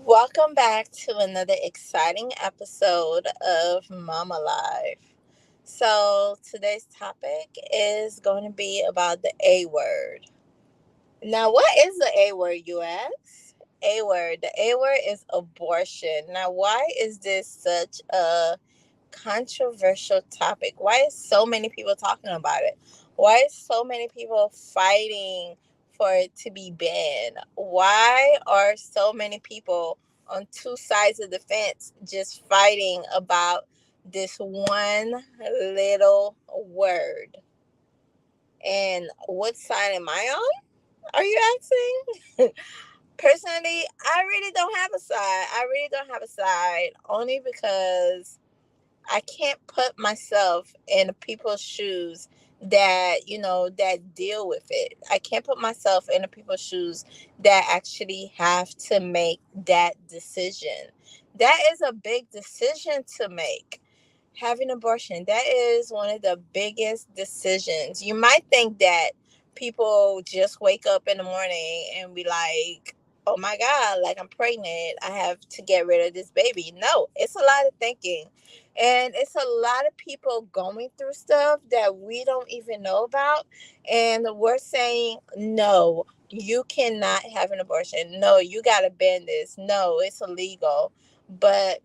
Welcome back to another exciting episode of Mama Life. So, today's topic is going to be about the A word. Now, what is the A word, you ask? A word. The A word is abortion. Now, why is this such a controversial topic? Why is so many people talking about it? Why is so many people fighting for it to be banned? Why are so many people on two sides of the fence just fighting about this one little word? And what side am I on? Are you asking? Personally, I really don't have a side. I really don't have a side only because I can't put myself in people's shoes that deal with it. I can't put myself in the people's shoes that actually have to make that decision. That is a big decision to make. Having abortion, that is one of the biggest decisions. You might think that people just wake up in the morning and be like, oh my God, like I'm pregnant. I have to get rid of this baby. No, it's a lot of thinking. And it's a lot of people going through stuff that we don't even know about. And we're saying, no, you cannot have an abortion. No, you got to ban this. No, it's illegal. But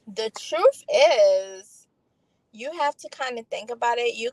the truth is, you have to kind of think about it. You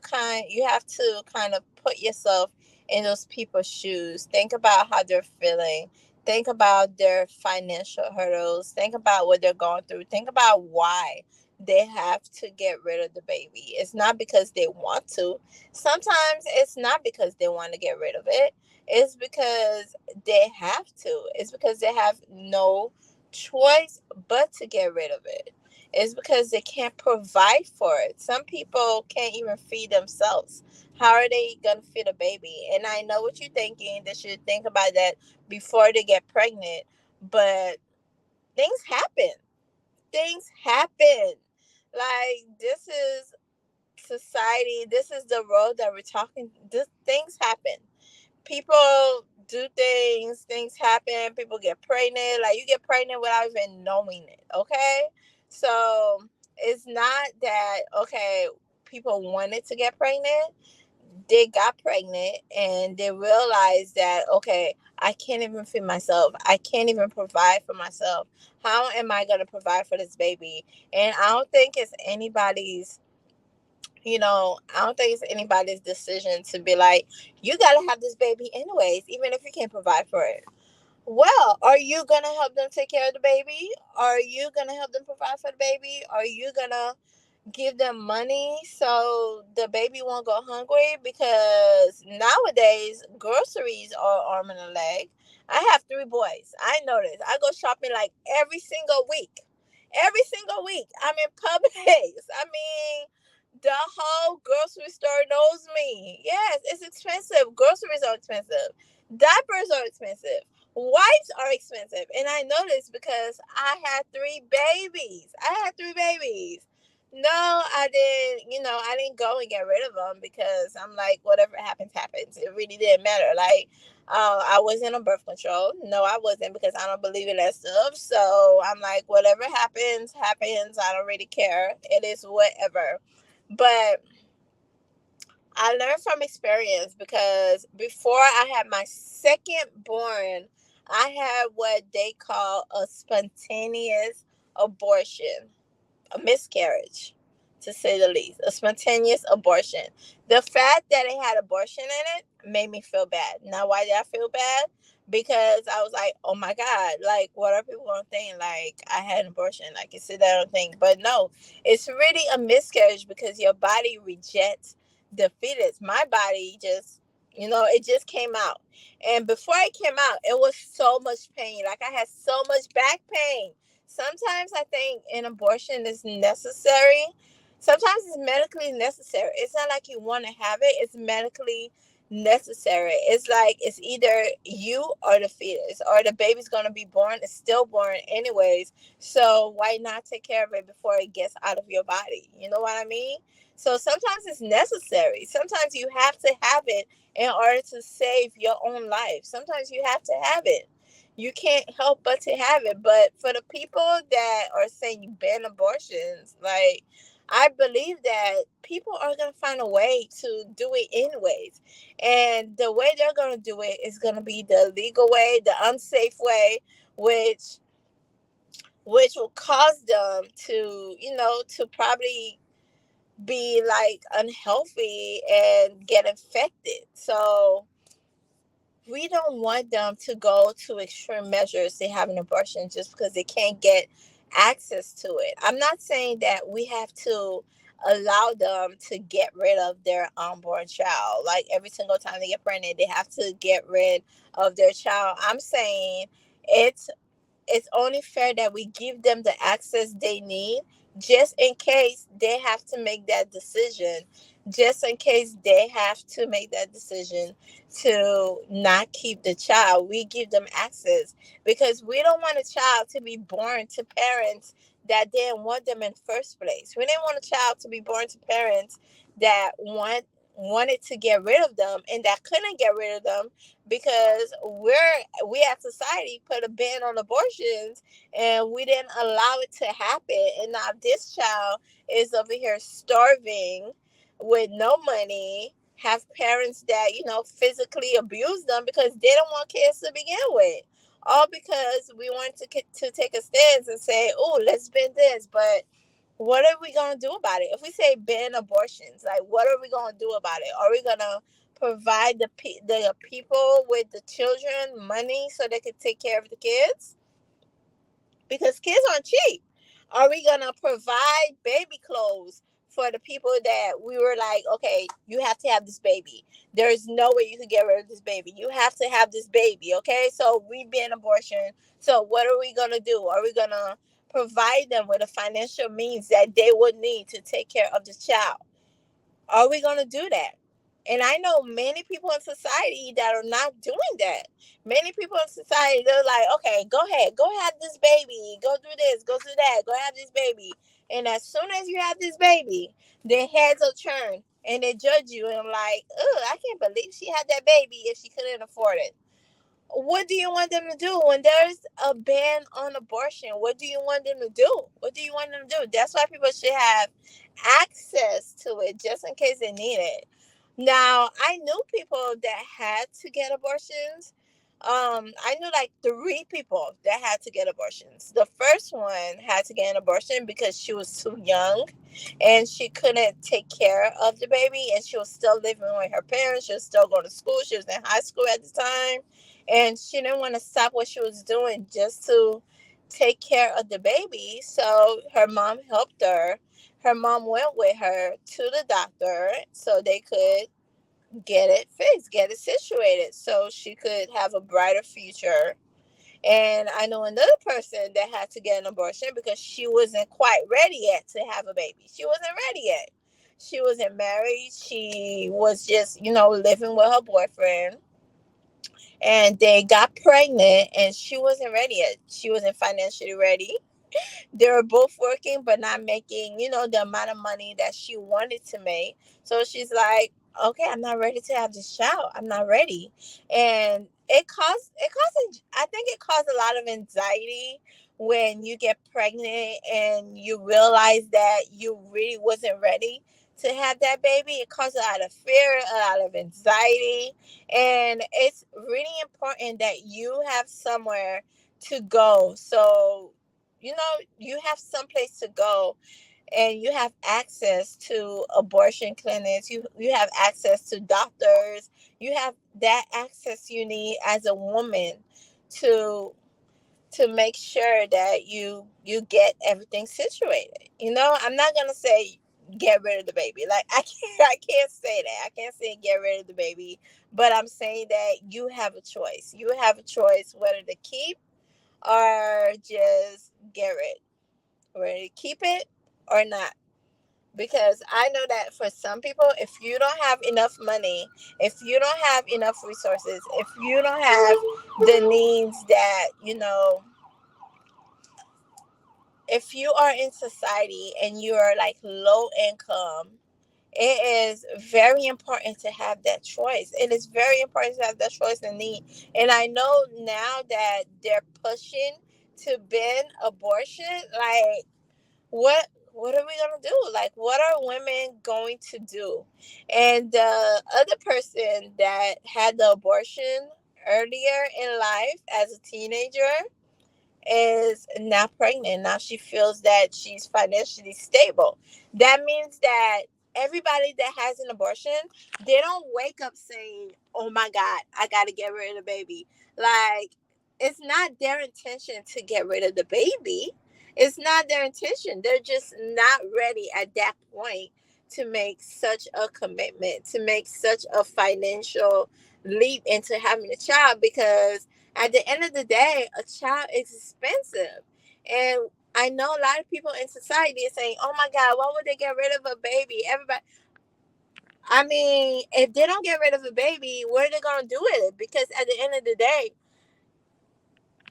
have to kind of put yourself in those people's shoes. Think about how they're feeling. Think about their financial hurdles. Think about what they're going through. Think about why they have to get rid of the baby. It's not because they want to. Sometimes it's not because they want to get rid of it. It's because they have to. It's because they have no choice but to get rid of it. It's because they can't provide for it. Some people can't even feed themselves. How are they gonna feed a baby? And I know what you're thinking. They should think about that before they get pregnant. But things happen. Things happen. Like, this is society. This is the road that we're talking. This things happen. People do things. Things happen. People get pregnant. Like, you get pregnant without even knowing it. Okay, so it's not that okay. People wanted to get pregnant. They got pregnant and they realized that okay, I can't even feed myself. I can't even provide for myself. How am I going to provide for this baby? And I don't think it's anybody's, I don't think it's anybody's decision to be like, you got to have this baby anyways, even if you can't provide for it. Well, are you going to help them take care of the baby? Are you going to help them provide for the baby? Are you going to give them money so the baby won't go hungry? Because nowadays, groceries are arm and a leg. I have three boys. I know this. I go shopping like every single week. Every single week. I'm in Publix. I mean, the whole grocery store knows me. Yes, it's expensive. Groceries are expensive. Diapers are expensive. Wipes are expensive. And I know this because I had three babies. I had three babies. No, I didn't, I didn't go and get rid of them because I'm like, whatever happens, happens. It really didn't matter. Like, I wasn't on birth control. No, I wasn't because I don't believe in that stuff. So I'm like, whatever happens, happens. I don't really care. It is whatever. But I learned from experience because before I had my second born, I had what they call a spontaneous abortion, a miscarriage, to say the least, a spontaneous abortion. The fact that it had abortion in it made me feel bad. Now, why did I feel bad? Because I was like, oh my God, like, what are people going to think? Like, I had an abortion. Like, you sit there and think. But no, it's really a miscarriage because your body rejects the fetus. My body just, it just came out. And before it came out, it was so much pain. Like, I had so much back pain. Sometimes I think an abortion is necessary. Sometimes it's medically necessary. It's not like you want to have it, it's medically necessary. It's like it's either you or the fetus, or the baby's going to be born. It's stillborn, anyways. So why not take care of it before it gets out of your body? You know what I mean? So sometimes it's necessary. Sometimes you have to have it in order to save your own life. Sometimes you have to have it. you can't help but to have it. But for the people that are saying you ban abortions, like, I believe that people are going to find a way to do it anyways. And the way they're going to do it is going to be the legal way, the unsafe way, which will cause them to, to probably be like unhealthy and get infected. So we don't want them to go to extreme measures to have an abortion just because they can't get access to it. I'm not saying that we have to allow them to get rid of their unborn child. Like every single time they get pregnant, they have to get rid of their child. I'm saying it's only fair that we give them the access they need just in case they have to make that decision, just in case they have to make that decision to not keep the child. We give them access because we don't want a child to be born to parents that didn't want them in the first place. We didn't want a child to be born to parents that wanted to get rid of them and that couldn't get rid of them because we as society put a ban on abortions and we didn't allow it to happen. And now this child is over here starving with no money, have parents that, physically abuse them because they don't want kids to begin with. All because we want to take a stance and say, oh, let's ban this. But what are we going to do about it? If we say ban abortions, like, what are we going to do about it? Are we going to provide the people with the children money so they can take care of the kids? Because kids aren't cheap. Are we going to provide baby clothes for the people that we were like, okay, you have to have this baby. There's no way you could get rid of this baby. You have to have this baby, okay? So we ban abortion. So what are we going to do? Are we going to provide them with the financial means that they would need to take care of the child? Are we going to do that? And I know many people in society that are not doing that. Many people in society, they're like, okay, go have this baby, go do this, go do that, go have this baby. And as soon as you have this baby, their heads will turn and they judge you. And I'm like, oh, I can't believe she had that baby if she couldn't afford it. What do you want them to do when there's a ban on abortion? What do you want them to do? What do you want them to do? That's why people should have access to it just in case they need it. Now, I knew people that had to get abortions. I knew like three people that had to get abortions. The first one had to get an abortion because she was too young and she couldn't take care of the baby, and she was still living with her parents. She was still going to school. She was in high school at the time, and she didn't want to stop what she was doing just to take care of the baby. So her mom helped her. Her mom went with her to the doctor so they could get it fixed, get it situated so she could have a brighter future. And I know another person that had to get an abortion because she wasn't quite ready yet to have a baby. She wasn't ready yet. She wasn't married. She was just, living with her boyfriend. And they got pregnant and she wasn't ready yet. She wasn't financially ready. They were both working but not making, the amount of money that she wanted to make. So she's like, okay, I'm not ready to have this child. I'm not ready. And I think it caused a lot of anxiety when you get pregnant and you realize that you really wasn't ready to have that baby. It caused a lot of fear, a lot of anxiety. And it's really important that you have somewhere to go. So you have someplace to go and you have access to abortion clinics, you have access to doctors, you have that access you need as a woman to make sure that you get everything situated. I'm not going to say get rid of the baby. Like, I can't say that. I can't say get rid of the baby, but I'm saying that you have a choice. You have a choice whether to keep or just get rid, whether to keep it or not. Because I know that for some people, if you don't have enough money, if you don't have enough resources, if you don't have the needs that, if you are in society and you are like low income It is very important to have that choice. It is very important to have that choice and need. And I know now that they're pushing to ban abortion, like what are we gonna do? Like, what are women going to do? And the other person that had the abortion earlier in life as a teenager is now pregnant. Now she feels that she's financially stable. That means that everybody that has an abortion, they don't wake up saying, "Oh my God, I got to get rid of the baby." Like, it's not their intention to get rid of the baby. It's not their intention. They're just not ready at that point to make such a commitment, to make such a financial leap into having a child, because at the end of the day, a child is expensive. And I know a lot of people in society are saying, "Oh my God, why would they get rid of a baby?" Everybody, I mean, if they don't get rid of a baby, what are they going to do with it? Because at the end of the day,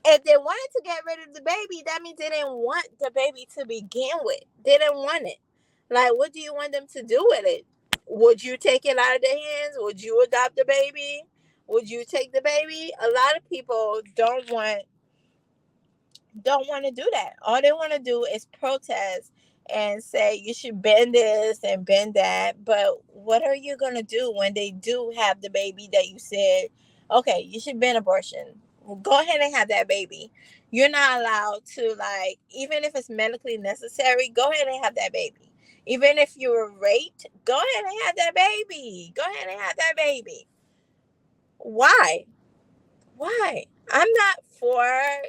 if they wanted to get rid of the baby, that means they didn't want the baby to begin with. They didn't want it. Like, what do you want them to do with it? Would you take it out of their hands? Would you adopt the baby? Would you take the baby? A lot of people don't want to do that. All they want to do is protest and say you should bend this and bend that. But what are you going to do when they do have the baby that you said, okay, you should ban abortion? Well, go ahead and have that baby. You're not allowed to, like, even if it's medically necessary, go ahead and have that baby. Even if you were raped, go ahead and have that baby. Go ahead and have that baby. Why? Why? I'm not for,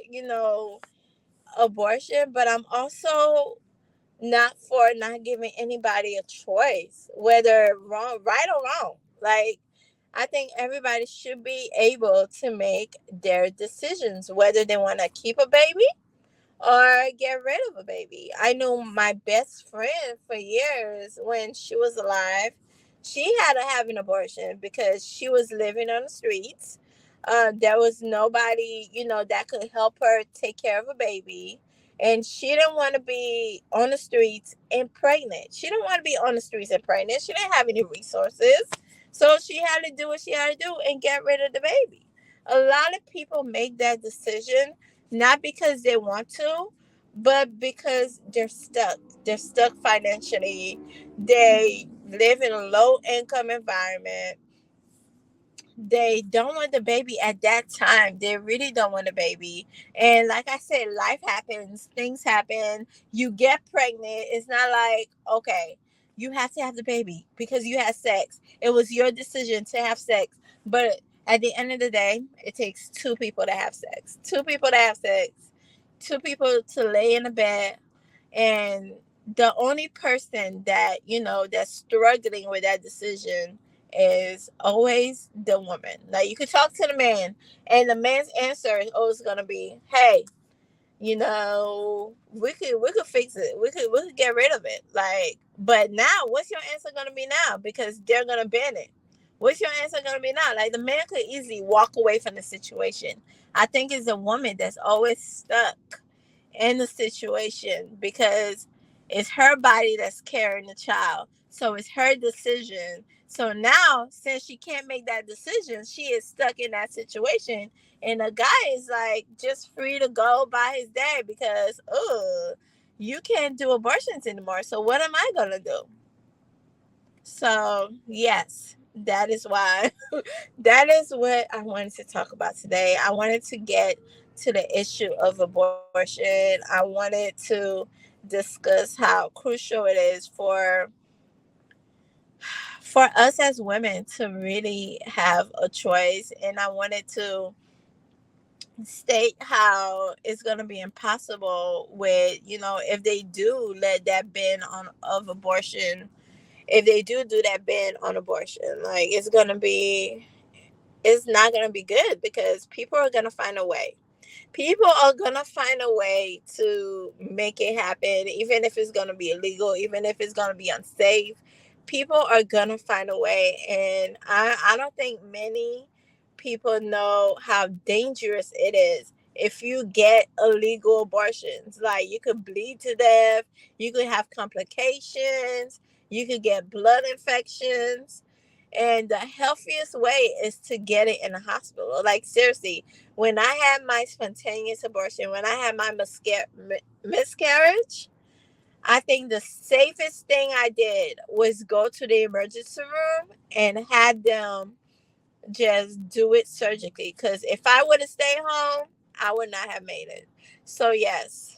you know, abortion, but I'm also not for not giving anybody a choice, whether wrong, right or wrong. Like, I think everybody should be able to make their decisions, whether they want to keep a baby or get rid of a baby. I knew my best friend for years when she was alive. She had to have an abortion because she was living on the streets. There was nobody, you know, that could help her take care of a baby. And she didn't want to be on the streets and pregnant. She didn't want to be on the streets and pregnant. She didn't have any resources. So she had to do what she had to do and get rid of the baby. A lot of people make that decision not because they want to, but because they're stuck. They're stuck financially. They live in a low income environment. They don't want the baby at that time. They really don't want a baby. And like I said, life happens, things happen. You get pregnant. It's not like, okay, you have to have the baby because you had sex. It was your decision to have sex. But at the end of the day, it takes two people to have sex. Two people to have sex. Two people to lay in a bed, and the only person that, you know, that's struggling with that decision is always the woman. Like, you could talk to the man, and the man's answer is always going to be, "Hey, you know, we could fix it. We could get rid of it." Like, but now, what's your answer going to be now? Because they're going to ban it. What's your answer going to be now? Like, the man could easily walk away from the situation. I think it's a woman that's always stuck in the situation because it's her body that's carrying the child. So it's her decision. So now, since she can't make that decision, she is stuck in that situation. And the guy is like just free to go by his day because, oh, you can't do abortions anymore. So what am I going to do? So, yes, that is why that is what I wanted to talk about today. I wanted to get to the issue of abortion. I wanted to discuss how crucial it is for us as women to really have a choice, and I wanted to state how it's going to be impossible with, you know, if they do let that ban on of abortion, if they do that ban on abortion, like, it's not going to be good because people are going to find a way. People are going to find a way to make it happen, even if it's going to be illegal, even if it's going to be unsafe. People are going to find a way. And I don't think many people know how dangerous it is if you get illegal abortions. Like, you could bleed to death, you could have complications, You could get blood infections. And the healthiest way is to get it in a hospital. Like, seriously, when I had my spontaneous abortion, when I had my miscarriage, I think the safest thing I did was go to the emergency room and had them just do it surgically. Because if I would have stayed home, I would not have made it. So, yes,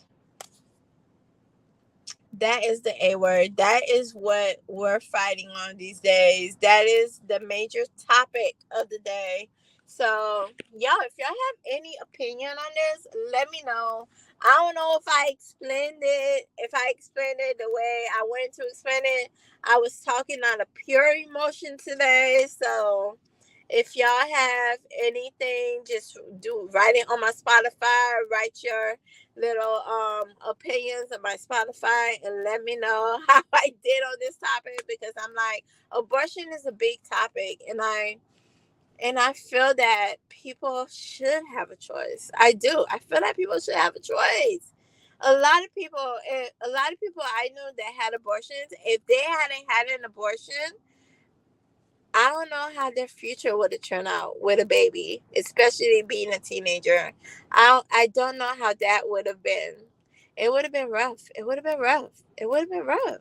that is the A word. That is what we're fighting on these days. That is the major topic of the day. So, y'all, if y'all have any opinion on this, let me know. I don't know if I explained it. If I explained it the way I wanted to explain it, I was talking out of pure emotion today. So, if y'all have anything, just do write it on my Spotify. Write your little opinions on my Spotify and let me know how I did on this topic, because I'm like, abortion is a big topic, and I feel that people should have a choice. I do. I feel that people should have a choice. A lot of people I know that had abortions, if they hadn't had an abortion, I don't know how their future would have turned out with a baby, especially being a teenager. I don't know how that would have been. It would have been rough. It would have been rough. It would have been rough.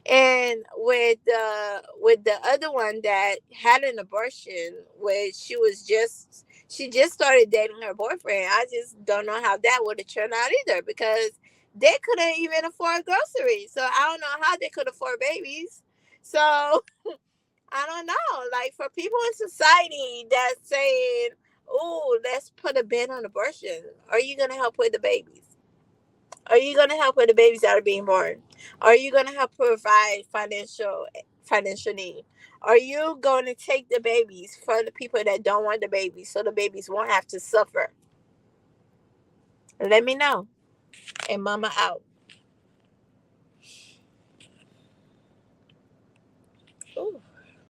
And with the other one that had an abortion, which she just started dating her boyfriend. I just don't know how that would have turned out either, because they couldn't even afford groceries. So I don't know how they could afford babies. So I don't know. Like, for people in society that's saying, "Oh, let's put a ban on abortion," are you gonna help with the babies? Are you gonna help with the babies that are being born? Are you gonna help provide financial need? Are you going to take the babies for the people that don't want the babies, so the babies won't have to suffer? Let me know. And Mama out.